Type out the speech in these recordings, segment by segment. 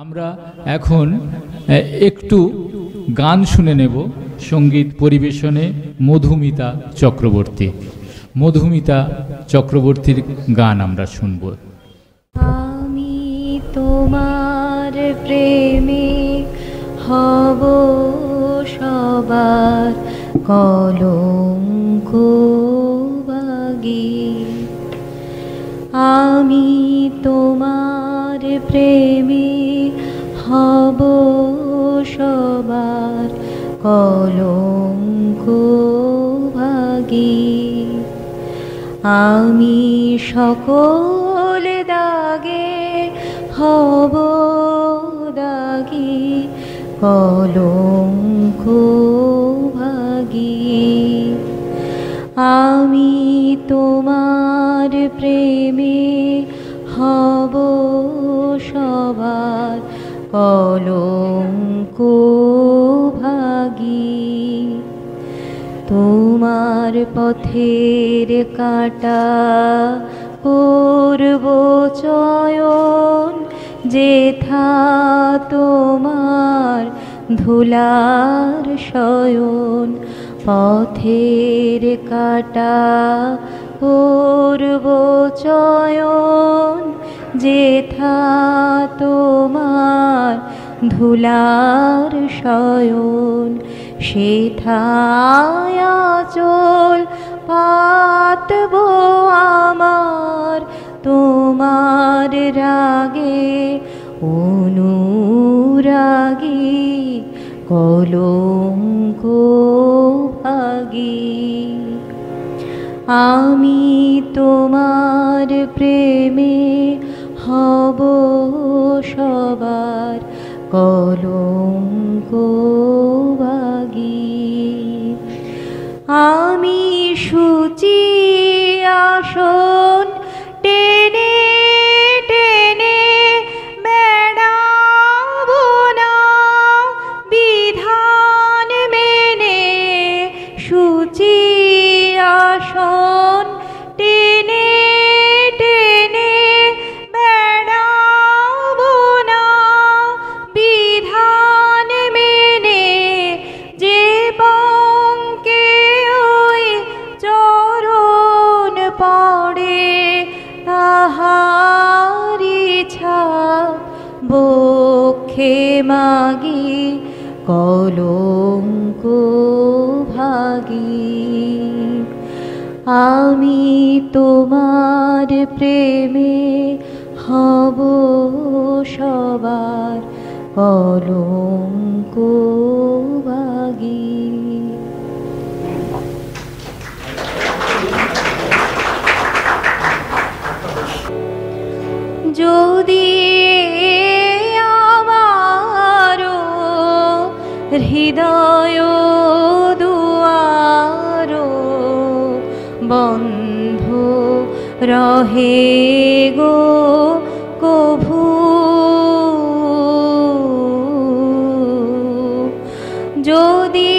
আমরা এখন একটু গান শুনে নেব। সঙ্গীত পরিবেশনে মধুমিতা চক্রবর্তী। মধুমিতা চক্রবর্তীর গান আমরা শুনব। আমি তোমার প্রেমে হব সবার কলঙ্ক বাগী। আমি তোমার প্রেমে হব সবার কলঙ্ক ভাগী। আমি সকল দাগে হব দাগী, কলঙ্ক ভাগী। আমি তোমার প্রেমে হব সবার কলঙ্ক ভাগী। তোমার পথের কাঁটা করব চয়ন, যেথা তোমার ধুলার শয়ন। পথের কাঁটা করব চয়ন, যেথা তোমার ধুলার শয়ন। সেথায় আঁচল পাতব আমার তোমার রাগে অনুরাগী, কলঙ্ক ভাগী। আমি তোমার প্রেমে হব সবার কলঙ্ক ভাগী। আমি সূচি আসন টেনে টেনে বেড়াবো না বিধান মেনে। সূচি আসন টেনে টেনে বেড়াবো না বিধান মেনে। যে বঙ্কে ওই চরণ পড়ে তাহারি ছাপ বক্ষে মাগি, কলঙ্ক ভাগী। আমি তোমার প্রেমে হব সবার কলঙ্ক ভাগী। যদি আমারো হৃদয় দুয়ার বন্ধ রহে গো কভু, যদি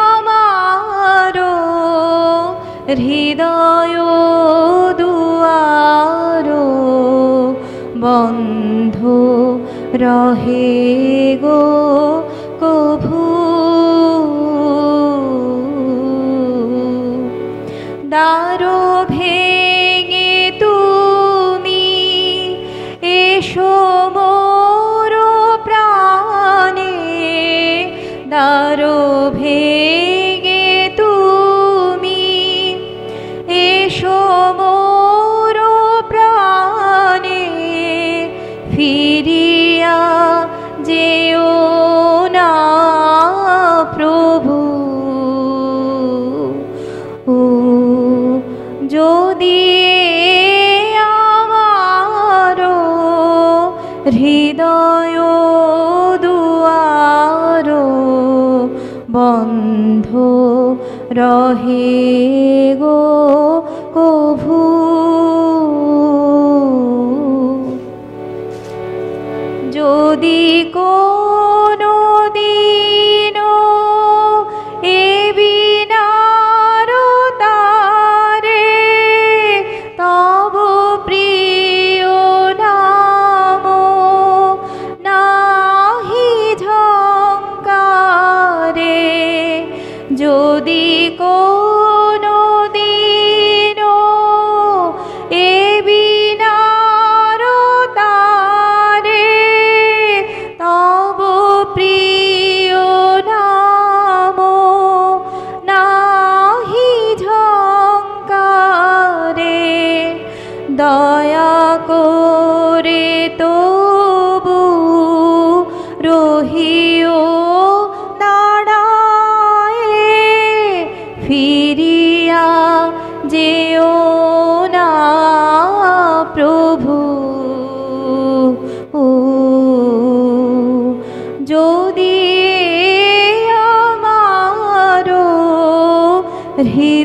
আমারো হৃদয় দুয়ার বন্ধ রহে গো কভু। দ্বার ভেঙে তুমি এসো মোর প্রাণে, দ্বার ভেঙে তুমি এসো মোর প্রাণে। ফিরিয়া যেও না প্রভু, ও যদি আমারো হৃদয় দুয়ার বন্ধ রহে গো কভু। যদি কোনো দিন এ বিনার তারে তব প্রিয় নাম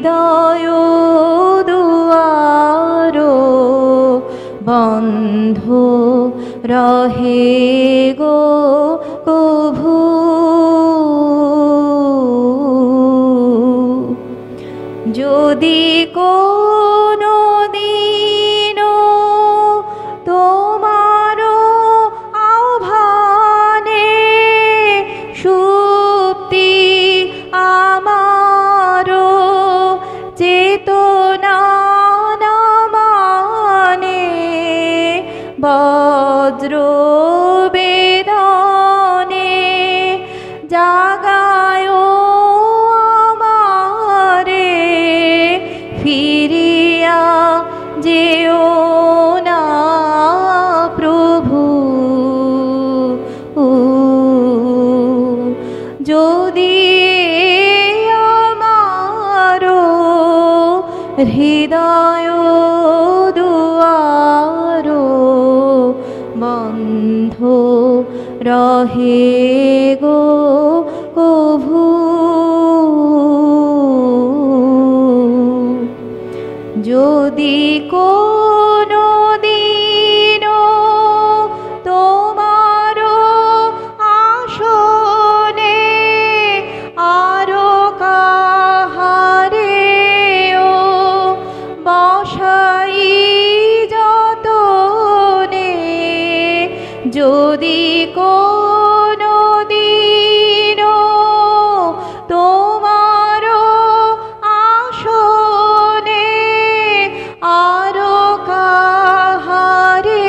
হৃদয় দুয়ার বন্ধ রহে গো কভু। যদি কোনো দিন তোমার আহ্বানে সুপ্তি আমার চেতনা না মানে, বজ্র বেদনে জাগায় আমারে, ফিরিয়া যেও না প্রভু। যদি আমার হৃদয় দুয়ার বন্ধ রহে গো কভু। যদি কোনো দিন তোমার আসনে আরো কাহারে বসাই যতনে, যদি কোনো দিন তোমার আসনে আরো কাহারে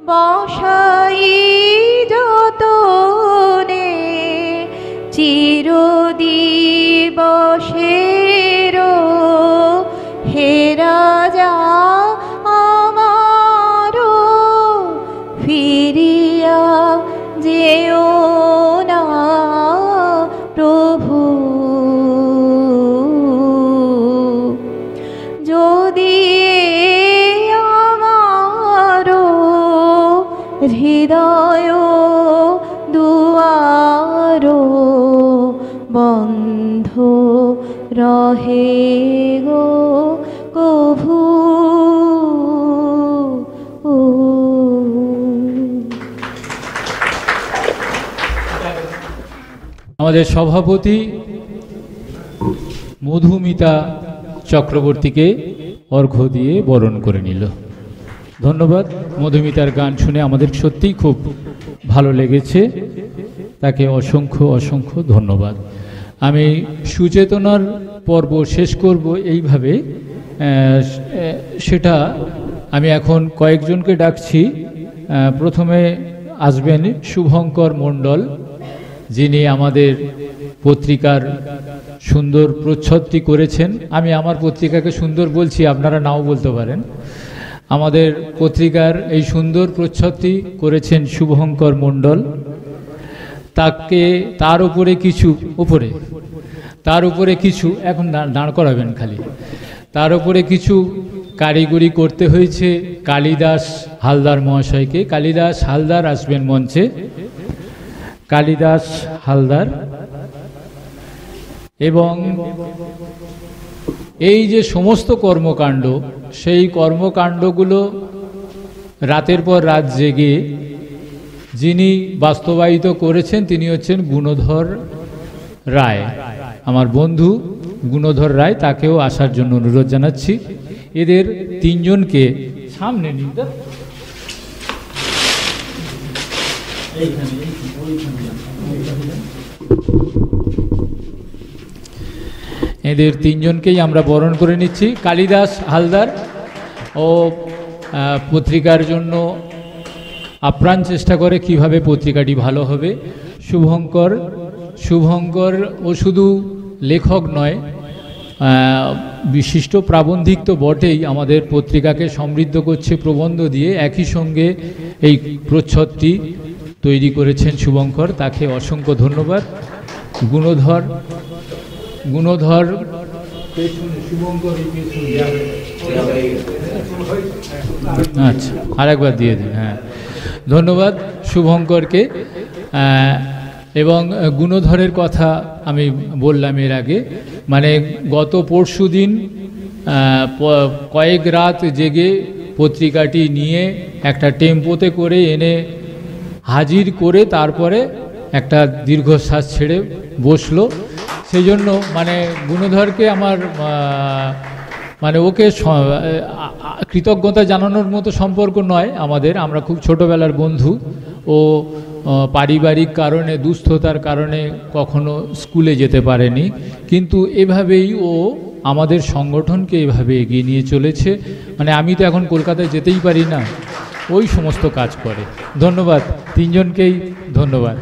বসাই যতনে, চিরদিবসের হে রাজা আমার, ফিরিয়া যেও না প্রভু। যদি আমার হৃদয় দুয়ার বন্ধ রহে গো কভু। আমাদের সভাপতি মধুমিতা চক্রবর্তীকে অর্ঘ্য দিয়ে বরণ করে নিল। ধন্যবাদ। মধুমিতার গান শুনে আমাদের সত্যিই খুব ভালো লেগেছে, তাকে অসংখ্য অসংখ্য ধন্যবাদ। আমি সুচেতনার পর্ব শেষ করব এইভাবে, সেটা আমি এখন কয়েকজনকে ডাকছি। প্রথমে আসবেন শুভঙ্কর মণ্ডল, যিনি আমাদের পত্রিকার সুন্দর প্রচ্ছদটি করেছেন। আমি আমার পত্রিকাকে সুন্দর বলছি, আপনারা নাও বলতে পারেন। আমাদের পত্রিকার এই সুন্দর প্রচ্ছদটি করেছেন শুভঙ্কর মণ্ডল। তার উপরে কিছু এখন দাঁড় করাবেন খালি, তার উপরে কিছু কারিগরি করতে হয়েছে কালিদাস হালদার মহাশয়কে। কালিদাস হালদার আসবেন মঞ্চে। কালিদাস হালদার। এবং এই যে সমস্ত কর্মকাণ্ড, সেই কর্মকাণ্ডগুলো রাতের পর রাত জেগে যিনি বাস্তবায়িত করেছেন তিনি হচ্ছেন গুণধর রায়, আমার বন্ধু গুণধর রায়। তাকেও আসার জন্য অনুরোধ জানাচ্ছি। এদের তিনজনকে সামনে নিয়ে এদের তিনজনকেই আমরা বরণ করে নিচ্ছি। কালিদাস হালদার ও পত্রিকার জন্য আপ্রাণ চেষ্টা করে কিভাবে পত্রিকাটি ভালো হবে। শুভঙ্কর ও শুধু লেখক নয়, বিশিষ্ট প্রাবন্ধিক তো বটেই, আমাদের পত্রিকাকে সমৃদ্ধ করছে প্রবন্ধ দিয়ে। একই সঙ্গে এই প্রচ্ছদটি তৈরি করেছেন শুভঙ্কর, তাকে অসংখ্য ধন্যবাদ। গুণধর আচ্ছা, আরেকবার দিয়ে দিন। হ্যাঁ, ধন্যবাদ শুভঙ্করকে। এবং গুণধরের কথা আমি বললাম এর আগে, মানে গত পরশুদিন কয়েক রাত জেগে পত্রিকাটি নিয়ে একটা টেম্পোতে করে এনে হাজির করে তারপরে একটা দীর্ঘশ্বাস ছেড়ে বসলো। সেই জন্য মানে গুণধরকে আমার মানে ওকে কৃতজ্ঞতা জানানোর মতো সম্পর্ক নয় আমাদের, আমরা খুব ছোটোবেলার বন্ধু। ও পারিবারিক কারণে, দুস্থতার কারণে কখনো স্কুলে যেতে পারেনি, কিন্তু এভাবেই ও আমাদের সংগঠনকে এভাবে এগিয়ে নিয়ে চলেছে। মানে আমি তো এখন কলকাতায় যেতেই পারি না, ওই সমস্ত কাজ করে। ধন্যবাদ তিনজনকেই, ধন্যবাদ।